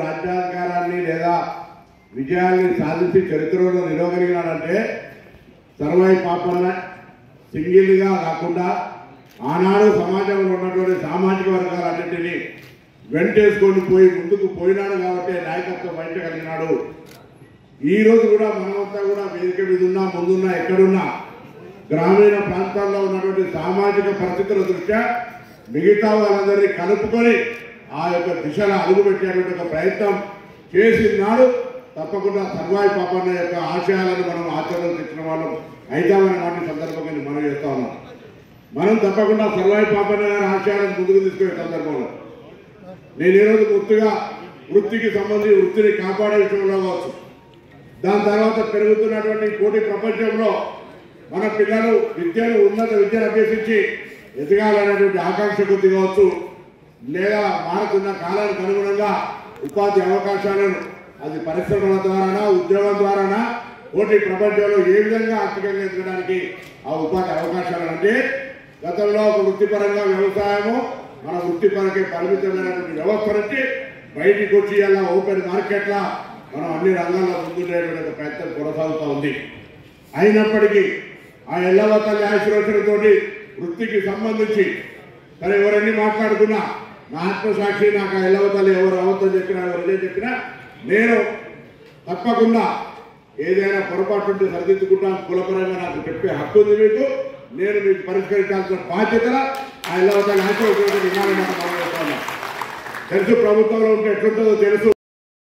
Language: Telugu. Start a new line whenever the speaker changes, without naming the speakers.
రాజ్యాధికారాన్ని లేదా విజయాన్ని సాధించి చరిత్రలో నిలవగలిగినాడంటే సర్వాయి పాపన్న సింగిల్గా కాకుండా ఆనాడు సమాజంలో ఉన్నటువంటి సామాజిక వర్గాలన్నింటినీ వెంటేసుకొని పోయి ముందుకు పోయినాడు కాబట్టి నాయకత్వం వహించగలిగినాడు. ఈ రోజు కూడా మనమంతా కూడా వేదిక మీద ఉన్నా ముందున్నా ఎక్కడున్నా గ్రామీణ ప్రాంతాల్లో ఉన్నటువంటి సామాజిక పరిస్థితుల దృష్ట్యా మిగతా వాళ్ళందరినీ కలుపుకొని ఆ యొక్క దిశలో అడుగుపెట్టేటువంటి ఒక ప్రయత్నం చేసినాడు. తప్పకుండా సర్వాయి పాపన్న యొక్క ఆశయాలను మనం ఆచరణ తెచ్చిన వాళ్ళం అయితామని వాటి సందర్భంగా మనం చేస్తా ఉన్నాం. మనం తప్పకుండా సర్వాయి పాపన్న గారి ఆశయాలను ముందుకు తీసుకునే సందర్భంలో నేను ఈరోజు గుర్తుగా వృత్తికి సంబంధించి వృత్తిని కాపాడే విషయంలో కావచ్చు, దాని తర్వాత పెరుగుతున్నటువంటి పోటీ ప్రపంచంలో మన పిల్లలు విద్యను ఉన్నత విద్యను అభ్యసించి ఎదగాలనేటువంటి ఆకాంక్ష కొద్ది కావచ్చు, లేదా మారుతున్న కాలానికి అనుగుణంగా ఉపాధి అవకాశాలను అది పరిశ్రమల ద్వారానా ఉద్యోగం ద్వారానా పోటీ ప్రపంచంలో ఏ విధంగా ఆర్థికంగా ఎదగడానికి ఆ ఉపాధి అవకాశాలు అంటే గతంలో ఒక వృత్తిపరంగా వ్యవసాయము మన వృత్తిపరకే పరిమితమైనటువంటి వ్యవస్థ నుంచి బయటికి వచ్చి అలా ఓపెన్ మార్కెట్లా మనం అన్ని రంగాల్లో ముందుండేటువంటి ప్రయత్నం కొనసాగుతూ ఉంది. అయినప్పటికీ ఆ ఎల్లవ తల్లి ఆశీర్వచనతో వృత్తికి సంబంధించి సరే ఎవరన్నీ మాట్లాడుకున్నా నా ఆత్మసాక్షి నాకు ఆ ఎల్లవ తల్లి ఎవరు అవద్దని చెప్పినా ఎవరిదే చెప్పినా నేను తప్పకుండా ఏదైనా పొరపాటు ఉంటే సరిదిద్దుకుంటాను. కులపరంగా నాకు చెప్పే హక్కు ఉంది మీకు, నేను మీకు పరిష్కరించాల్సిన బాధ్యత ఆ ఎల్లవ తల్లి ఆశీర్వచన వినాలని తెలుసు. ప్రభుత్వంలో ఉంటే ఎట్లుంటుందో తెలుసు.